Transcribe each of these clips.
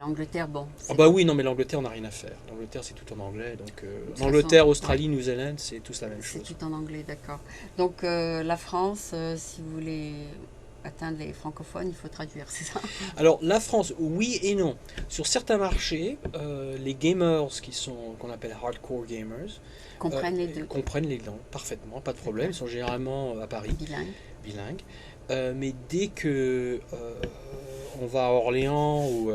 L'Angleterre, bon, Ah c'est bah oui, non, mais l'Angleterre, on n'a rien à faire. L'Angleterre, c'est tout en anglais. Donc, de toute façon, l'Angleterre, ouais, Australie, Nouvelle-Zélande, c'est tous la même c'est chose. tout en anglais, d'accord. Donc la France, si vous voulez atteindre les francophones, il faut traduire, c'est ça? Alors, la France, oui et non. Sur certains marchés, les gamers qu'on appelle hardcore gamers, Comprennent les deux, comprennent les langues parfaitement, pas de problème. d'accord. Ils sont généralement à Paris, Bilingue. bilingues. Mais dès que on va à Orléans ou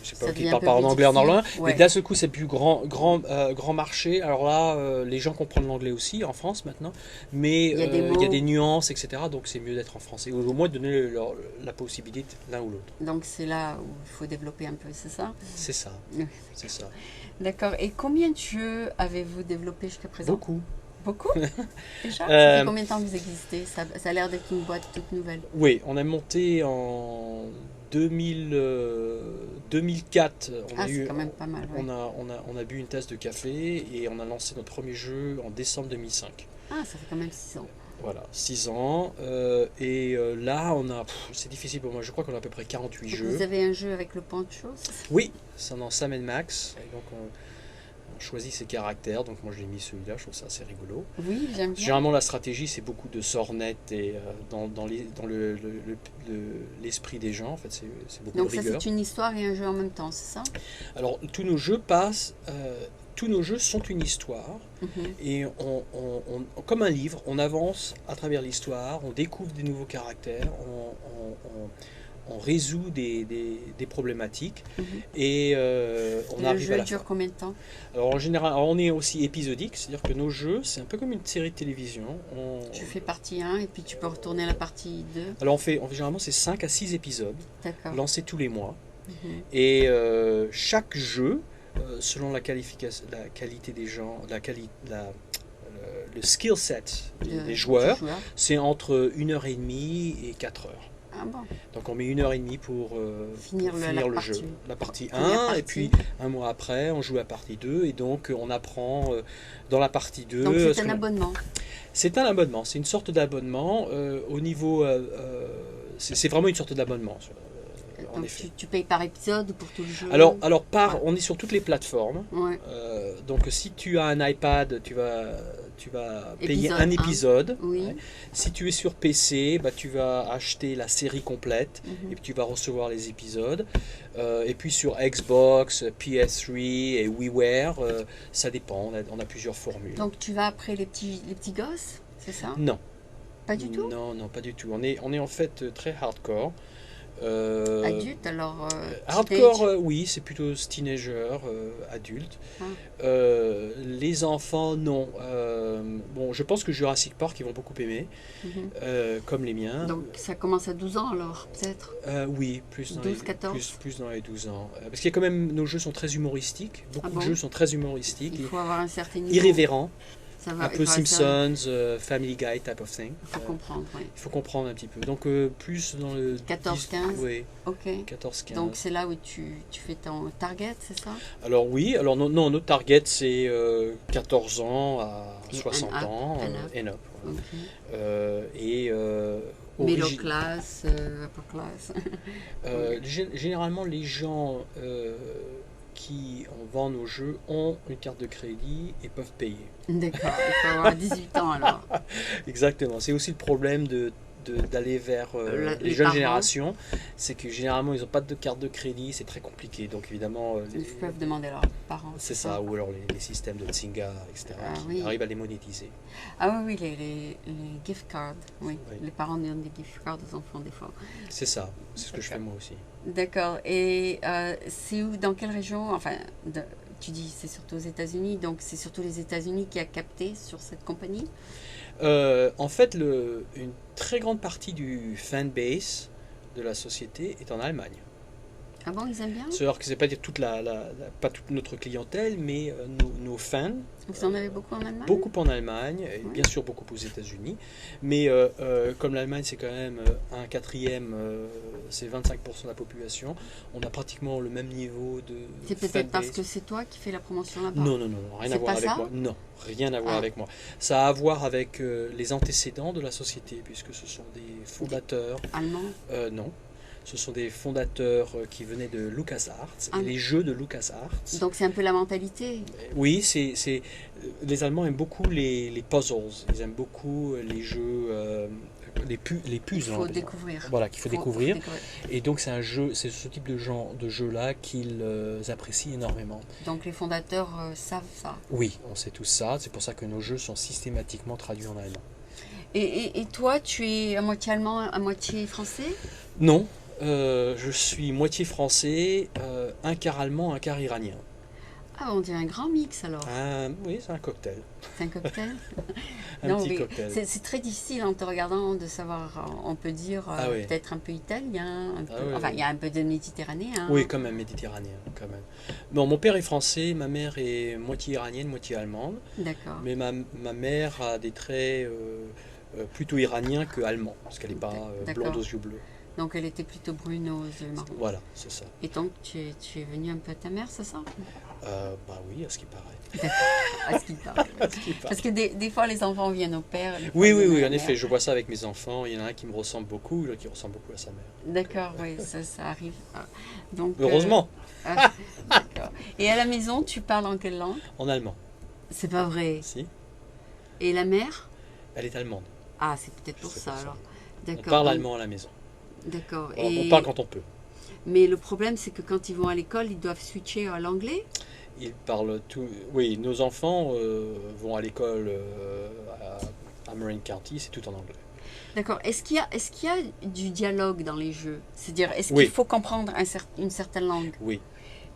je sais pas Ça qui devient un parle peu pas en plus anglais en difficile, Orléans, mais ouais. d'un seul coup c'est plus grand marché. Alors là, les gens comprennent l'anglais aussi en France maintenant, mais Il y a des il y a mots, des nuances, etc. Donc c'est mieux d'être en français ou au moins de donner la possibilité l'un ou l'autre. donc c'est là où il faut développer un peu, c'est ça? C'est ça, Oui. c'est ça. D'accord. Et combien de jeux avez-vous développé jusqu'à présent? Beaucoup. Beaucoup déjà? Ça fait Euh, combien de temps que vous existez? Ça a l'air d'être une boîte toute nouvelle. oui, on a monté en 2000, 2004. Ah, c'est quand même pas mal, ouais. On a bu une tasse de café et on a lancé notre premier jeu en décembre 2005. Ah, ça fait quand même 6 ans. Voilà, 6 ans. Là, c'est difficile pour moi. Je crois qu'on a à peu près 48 Donc jeux. vous avez un jeu avec le Pancho, c'est ça? Oui, c'est dans Sam Max. Et donc, on choisit ses caractères. Donc, moi, je l'ai mis celui-là. Je trouve ça assez rigolo. Oui, j'aime bien. Généralement, la stratégie, c'est beaucoup de sornettes et dans l'esprit des gens. En fait, c'est beaucoup Donc de ça, rigueur. c'est une histoire et un jeu en même temps, c'est ça? Alors, tous nos jeux sont une histoire. Mhm. Et comme un livre, on avance à travers l'histoire, on découvre des nouveaux caractères, on résout des problématiques Mhm. et on Et le arrive à jeu la fin. dure combien de temps? Alors en général, on est aussi épisodique, c'est-à-dire que nos jeux, c'est un peu comme une série de télévision. Tu fais partie 1 et puis tu peux retourner à la partie 2. Alors généralement c'est 5 à 6 épisodes, D'accord. lancés tous les mois. Mhm. Et chaque jeu, selon la qualité des gens, le skill set des Du joueurs, joueur. c'est entre 1h30 et 4 heures. Ah bon, Donc on met 1h30 pour finir pour la finir le jeu. partie. La partie Première 1, et partie. puis un mois après, on joue la partie 2, et donc on apprend dans la partie 2. Donc c'est un abonnement. C'est un abonnement, c'est une sorte d'abonnement au niveau. C'est vraiment une sorte d'abonnement, en Donc effet. tu payes par épisode ou pour tout le jeu? Alors, Ouais. on est sur toutes les plateformes. Ouais. Donc si tu as un iPad, tu vas payer Épisode un 1. épisode. Oui. Ouais. Si tu es sur PC, bah, tu vas acheter la série complète Mhm. et puis tu vas recevoir les épisodes. Et puis sur Xbox, PS3 et WiiWare, ça dépend, on a plusieurs formules. Donc tu vas après les petits gosses, c'est ça? Non, Pas du tout? non, non, pas du tout. On est en fait très hardcore. Adulte, alors Hardcore, teenage. oui, c'est plutôt teenager, adulte. Ah. Les enfants, non. Bon, je pense que Jurassic Park, ils vont beaucoup aimer, Mhm. comme les miens. Donc ça commence à 12 ans alors, peut-être? Oui, plus dans 12, 14? plus dans les 12 ans. Parce qu'il y a quand même, nos jeux sont très humoristiques. Beaucoup Ah de bon? jeux sont très humoristiques, Il faut avoir un certain niveau. irrévérents, Ça va, un peu ça, Simpsons, Family Guy type of thing. il faut comprendre, oui. Il faut comprendre un petit peu. Donc plus dans le 14-15? Oui, Ok. 14-15. Donc c'est là où tu fais ton target, c'est ça? Alors oui, alors non, notre target c'est 14 ans à Et 60 and up, ans, and up. and up. Ok. Et Middle origi- class, upper class. généralement les gens qui vendent nos jeux ont une carte de crédit et peuvent payer. D'accord, il faut avoir 18 ans alors. Exactement, c'est aussi le problème d'aller vers les Les jeunes parents. générations, c'est que généralement ils n'ont pas de carte de crédit, c'est très compliqué, donc évidemment Ils peuvent demander à leurs parents. c'est ça, ou alors les systèmes de Zynga, etc., Ah, qui oui. arrivent à les monétiser. Ah oui, oui, les gift cards. Oui. Oui. Les parents donnent des gift cards aux enfants des fois. C'est ça, c'est ce que je fais moi aussi. D'accord. Et c'est où, dans quelle région? Enfin, tu dis c'est surtout aux États-Unis, donc c'est surtout les États-Unis qui a capté sur cette compagnie? En fait, une très grande partie du fanbase de la société est en Allemagne. Ah bon, ils aiment bien? C'est-à-dire que c'est pas dire pas toute notre clientèle, mais nos fans, Vous en avez beaucoup en Allemagne? beaucoup en Allemagne, et Ouais. bien sûr beaucoup aux États-Unis. Mais comme l'Allemagne c'est quand même un quatrième, c'est 25% de la population, on a pratiquement le même niveau de C'est peut-être parce fanbase. que c'est toi qui fais la promotion là-bas. Non, non, non, rien à C'est voir pas avec ça? moi. Non, rien à voir Ah. avec moi. Ça a à voir avec les antécédents de la société, puisque ce sont des fondateurs. Allemand? Non, Ce sont des fondateurs qui venaient de LucasArts, Ah. et les jeux de LucasArts. Donc c'est un peu la mentalité. Oui, les Allemands aiment beaucoup les puzzles, ils aiment beaucoup les jeux, les Il puzzles. faut découvrir. Voilà, qu'il faut découvrir. découvrir. Et donc c'est ce type de jeu-là qu'ils apprécient énormément. Donc les fondateurs savent ça. Oui, on sait tout ça, c'est pour ça que nos jeux sont systématiquement traduits en allemand. Et toi, tu es à moitié allemand, à moitié français? Non, je suis moitié français, un quart allemand, un quart iranien. Ah, on dirait un grand mix alors. Oui, c'est un cocktail. C'est un cocktail. Un Non, petit mais cocktail. c'est très difficile en te regardant de savoir. On peut dire Ah oui. peut-être un peu italien, un peu, oui, enfin oui. il y a un peu de méditerranéen. Oui, quand même, méditerranéen, quand même. Bon, mon père est français, ma mère est moitié iranienne, moitié allemande. D'accord. Mais ma mère a des traits plutôt iraniens que allemands, parce qu'elle n'est pas D'accord. blonde aux yeux bleus. Donc elle était plutôt bruneuse, marron. Voilà, c'est ça. Et donc tu es venu un peu à ta mère, c'est ça? Bah oui, à ce qui paraît. À ce qu'il parle. À ce qui paraît. Parce que des fois les enfants viennent au père. des fois, Oui, ils viennent à en la effet, mère. je vois ça avec mes enfants. Il y en a un qui me ressemble beaucoup, l'autre qui ressemble beaucoup à sa mère. D'accord, oui, ça arrive. Ah, donc, Heureusement, d'accord. Et à la maison, tu parles en quelle langue? en allemand. C'est pas vrai. Si, Et la mère? elle est allemande. Ah, c'est peut-être pour C'est ça pour ça. alors. On D'accord. parle donc- allemand à la maison. D'accord. On parle quand on peut. Mais le problème, c'est que quand ils vont à l'école, ils doivent switcher à l'anglais. Ils parlent tout. Oui, nos enfants vont à l'école à Marin County, c'est tout en anglais. D'accord. Est-ce qu'il y a du dialogue dans les jeux? C'est-à-dire, est-ce Oui. qu'il faut comprendre une certaine langue? Oui.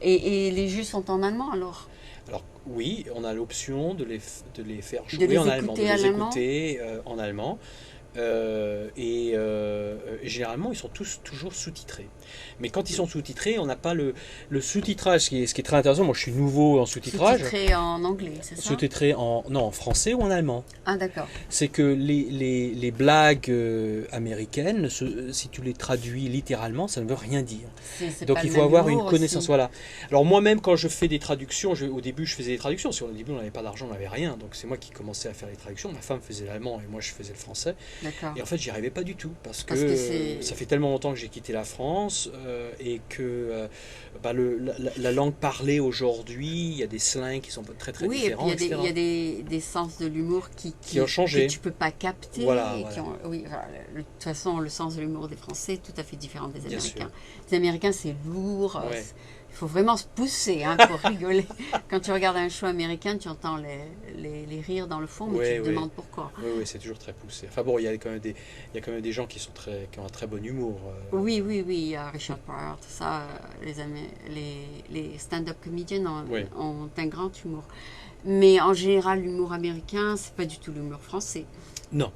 Et les jeux sont en allemand alors? Alors oui, on a l'option de les faire jouer les en allemand, de écouter les à l'allemand écouter en allemand. Et généralement, ils sont tous toujours sous-titrés. Mais quand ils sont sous-titrés, on n'a pas le sous-titrage, ce qui est très intéressant. Moi, je suis nouveau en sous-titrage. Sous-titré en anglais, c'est ça? Sous-titré en français ou en allemand. Ah, d'accord. C'est que les blagues américaines, si tu les traduis littéralement, ça ne veut rien dire. C'est Donc pas il le faut même avoir une humour connaissance. aussi. Voilà. Alors moi-même, quand je fais des traductions, au début je faisais des traductions. Au début on n'avait pas d'argent, on n'avait rien. Donc c'est moi qui commençais à faire les traductions. Ma femme faisait l'allemand et moi je faisais le français. D'accord. Et en fait j'y arrivais pas du tout. Parce que, Parce que c'est- ça fait tellement longtemps que j'ai quitté la France et que la langue parlée aujourd'hui, il y a des slangs qui sont très très Oui, et puis différents, etc. il y a des sens de l'humour Qui ont changé. que tu peux pas capter. Voilà, et voilà. qui ont- oui, enfin, de toute façon, le sens de l'humour des Français est tout à fait différent des Bien Américains. sûr. Les Américains, c'est lourd. Ouais. Il faut vraiment se pousser pour rigoler. Quand tu regardes un show américain, tu entends les rires dans le fond, mais Ouais, tu te ouais. demandes pourquoi. Oui, oui, c'est toujours très poussé. Enfin bon, il y a quand même des gens qui ont un très bon humour. Oui, il y a Richard Pryor, tout ça. Les stand-up comedians Oui. ont un grand humour. Mais en général, l'humour américain, c'est pas du tout l'humour français. Non.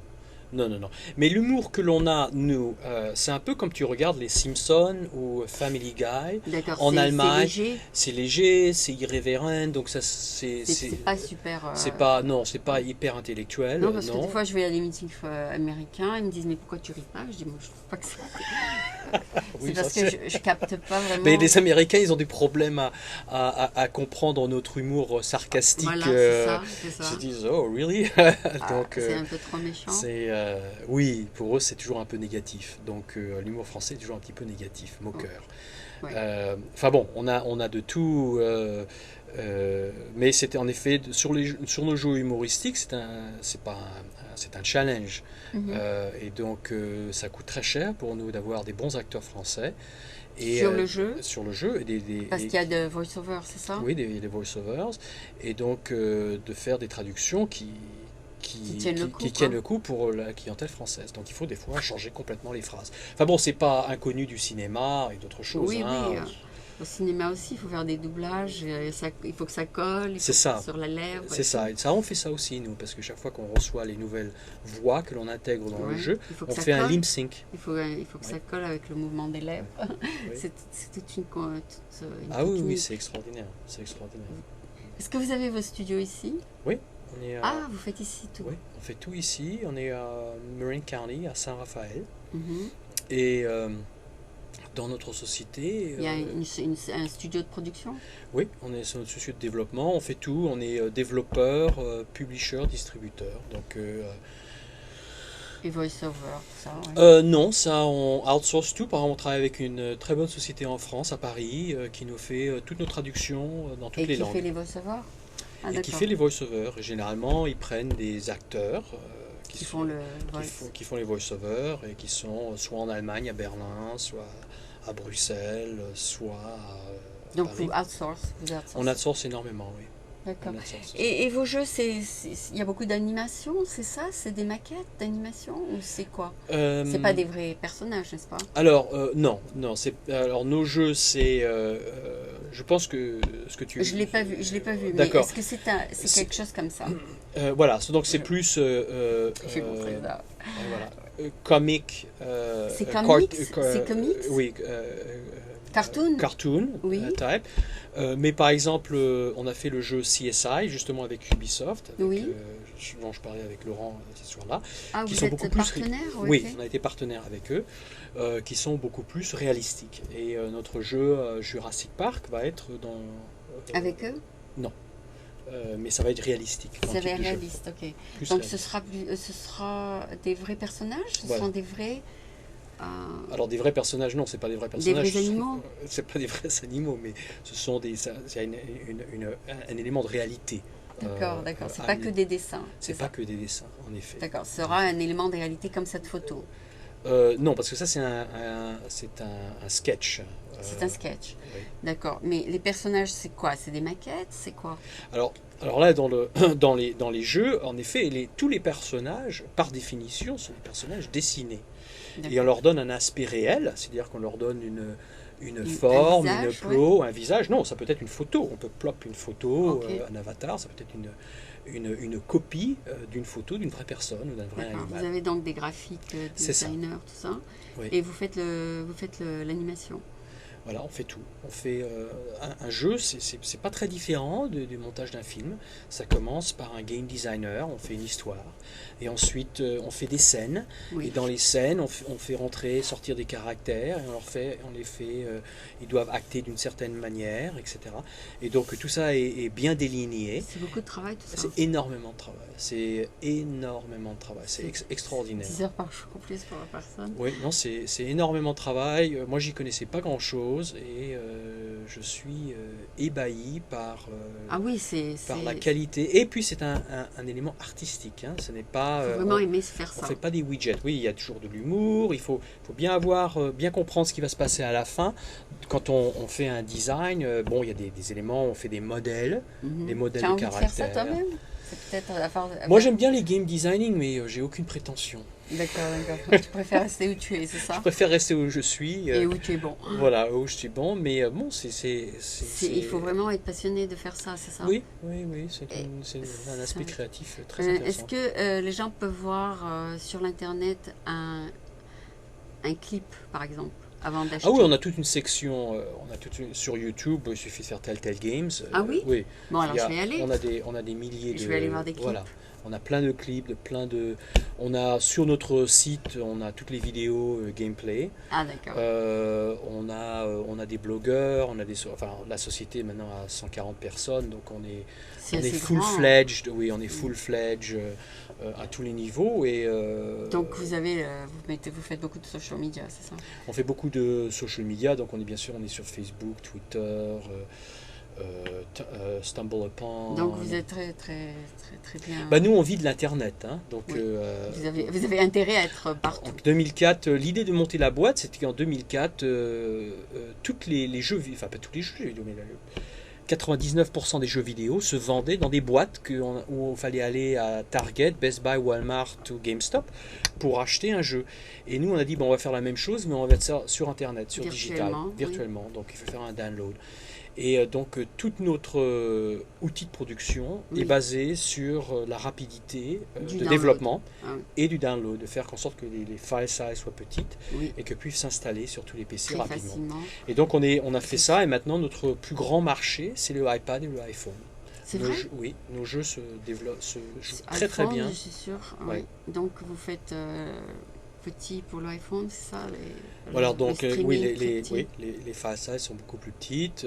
Non. Mais l'humour que l'on a, nous, c'est un peu comme tu regardes les Simpsons ou Family Guy. D'accord, En Allemagne, c'est léger. C'est léger, c'est irrévérent, donc ça, C'est pas super. c'est pas hyper intellectuel. Non, parce que des fois, je vais à des meetings américains, ils me disent, mais pourquoi tu ris pas? Je dis, moi, je trouve pas que c'est. Oui, C'est parce ça, que c'est- je capte pas vraiment. Mais les Américains, ils ont des problèmes à comprendre notre humour sarcastique. Voilà, c'est ça, c'est ça. Ils se disent, oh, really? Ah, Donc, c'est un peu trop méchant. oui, pour eux, c'est toujours un peu négatif. Donc, l'humour français est toujours un petit peu négatif, moqueur. Ouais. Enfin bon, on a de tout. Mais c'était en effet sur nos jeux humoristiques, c'est un challenge. Mhm. Et donc, ça coûte très cher pour nous d'avoir des bons acteurs français. Et, Sur le jeu, sur le jeu. parce qu'il y a de voice-over, c'est ça? Oui, des voice-overs. Et donc, de faire des traductions qui tiennent le coup, qui quoi. tiennent le coup pour la clientèle française. Donc il faut des fois changer complètement les phrases. Enfin bon, c'est pas inconnu du cinéma et d'autres choses. Oui, hein. oui. Au cinéma aussi, il faut faire des doublages, il faut que ça colle, il faut C'est ça. que sur la lèvre. C'est ça. Et ça, on fait ça aussi, nous, parce que chaque fois qu'on reçoit les nouvelles voix que l'on intègre dans le Ouais. jeu, Il faut que on ça fait un colle. lip sync. Il faut que ça colle avec le mouvement des lèvres. Oui. C'est toute une Ah oui, oui, technique. c'est extraordinaire. C'est extraordinaire. Est-ce que vous avez vos studios ici? Oui, on est Ah, vous faites ici tout. oui, on fait tout ici. On est à Marin County, à Saint-Raphaël. Mhm. Et dans notre société, Il y a un studio de production? oui, on est sur notre société de développement. On fait tout. On est développeur, publisher, distributeur. Donc Et voice-over, tout ça, ouais. Non, ça on outsource tout. Par exemple, on travaille avec une très bonne société en France, à Paris, qui nous fait toutes nos traductions dans toutes Et les qui fait langues. les voice-over? Ah, Et qui d'accord. fait les voice-overs. Et généralement, ils prennent des acteurs Qui font le voice. qui font les voice-overs et qui sont soit en Allemagne, à Berlin, soit à Bruxelles, soit à Donc Paris. vous On outsourcez. outsource énormément, oui. D'accord. On outsource. Et vos jeux, il y a beaucoup d'animation, c'est ça? C'est des maquettes d'animation ou c'est quoi? C'est pas Euh, des vrais personnages, n'est-ce pas? alors, non, non, alors nos jeux, je pense que ce que tu... Je l'ai pas vu, mais D'accord. est-ce que c'est C'est- quelque chose comme ça? voilà, donc c'est Je- plus J'ai compris ça. voilà, comic, C'est comics? C'est comics? oui, Cartoon? cartoon Oui. type. Mais par exemple, on a fait le jeu CSI justement avec Ubisoft, Oui. dont je parlais avec Laurent ce soir-là, Ah, qui vous sont êtes beaucoup plus partenaire? oui, Ok. on a été partenaire avec eux, qui sont beaucoup plus réalistiques. Et notre jeu Jurassic Park va être dans Avec eux? non, mais ça va être réalistique. Dans Ça le va type être de jeu. réaliste, ok. Plus Donc réaliste. ce sera des vrais personnages? Ce Voilà. sont des vrais... Alors des vrais personnages, non, c'est pas des vrais personnages. vrais animaux? C'est pas des vrais animaux, mais ce sont c'est un élément de réalité. D'accord, d'accord. C'est à pas amener. que des dessins. C'est ça? pas que des dessins, en effet. D'accord. Ce sera un élément de réalité comme cette photo. Non, parce que ça c'est un sketch. C'est un sketch. Oui. D'accord. Mais les personnages, c'est quoi? C'est des maquettes? C'est quoi? Alors là, dans les jeux, en effet, tous les personnages, par définition, sont des personnages dessinés. Et on D'accord. leur donne un aspect réel, c'est-à-dire qu'on leur donne une Un forme, une visage, peau, un visage. Non, ça peut être une photo. On peut plop une photo, Ok. un avatar, ça peut être une copie d'une photo d'une vraie personne ou d'un vrai D'accord. Vous animal. avez donc des graphiques, des C'est ça. designers, tout ça. Oui. Et vous faites l'animation. Voilà, on fait tout. On fait un jeu, c'est pas très différent du montage d'un film. Ça commence par un game designer, on fait une histoire, et ensuite on fait des scènes. Et Oui. dans les scènes, on fait rentrer, sortir des caractères, et ils doivent acter d'une certaine manière, etc. Et donc tout ça est bien déligné. C'est beaucoup de travail, tout ça. C'est énormément de travail. C'est énormément de travail. C'est extraordinaire. 10 heures par jour en plus pour la personne. Oui, non, c'est énormément de travail. Moi, j'y connaissais pas grand-chose et je suis ébahi Ah oui, par la qualité. Et puis, c'est un élément artistique. Hein. Ce n'est pas. faut vraiment aimer faire On ça. fait pas des widgets. Oui, il y a toujours de l'humour. Il faut bien bien comprendre ce qui va se passer à la fin. Quand on fait un design, bon, il y a des éléments. On fait des modèles Mhm. modèles Tu as de envie de faire ça caractères. toi-même? C'est peut-être à faire... Moi, j'aime bien les game designing, mais j'ai aucune prétention. D'accord, d'accord. Tu préfères rester où tu es, c'est ça? Je préfère rester où je suis. Et où tu es bon. Voilà, où je suis bon, mais bon, Il faut vraiment être passionné de faire ça, c'est ça? Oui, oui, oui, c'est Et un aspect ça- créatif très Est-ce intéressant. que les gens peuvent voir sur l'internet un clip, par exemple, avant d'acheter? Ah oui, on a toute une section, sur YouTube, il suffit de faire Telltale Games. Ah oui? Oui. Bon, alors Il y a- je vais y aller. on a des milliers de... Je vais aller voir des clips. Voilà. On a plein de clips, on a sur notre site, on a toutes les vidéos gameplay. Ah, d'accord. On a des blogueurs, enfin la société maintenant a 140 personnes, donc on est C'est on est assez grand. full-fledged, oui, on est full-fledged à tous les niveaux et Donc vous faites beaucoup de social media, c'est ça? on fait beaucoup de social media, donc on est sur Facebook, Twitter, Stumble Upon. Donc vous êtes très, très, très, très bien. Bah, nous on vit de l'internet, hein, donc Oui. Vous avez intérêt à être partout. en 2004, l'idée de monter la boîte, c'était qu'en 2004, toutes les jeux, enfin pas tous les jeux vidéo, mais 99% des jeux vidéo se vendaient dans des boîtes où il fallait aller à Target, Best Buy, Walmart ou GameStop pour acheter un jeu. Et nous, on a dit, bon, on va faire la même chose, mais on va mettre ça sur Internet, sur digital, Virtuellement, oui. virtuellement. Donc, il faut faire un download. Et donc, tout notre outil de production Oui. est basé sur la rapidité Du de download. développement Ah oui. et du download, de faire en sorte que les file size soient petites Oui, et que puissent s'installer sur tous les PC très rapidement. facilement. Et donc on a fait ça et maintenant notre plus grand marché c'est le iPad et le iPhone. C'est Nos vrai? jeux, oui, nos jeux se jouent très très iPhone, bien. je suis sûre. Ouais. Oui. Donc vous faites petit pour l'iPhone, c'est ça? Voilà, Le donc streaming oui, très petit. les file size sont beaucoup plus petites.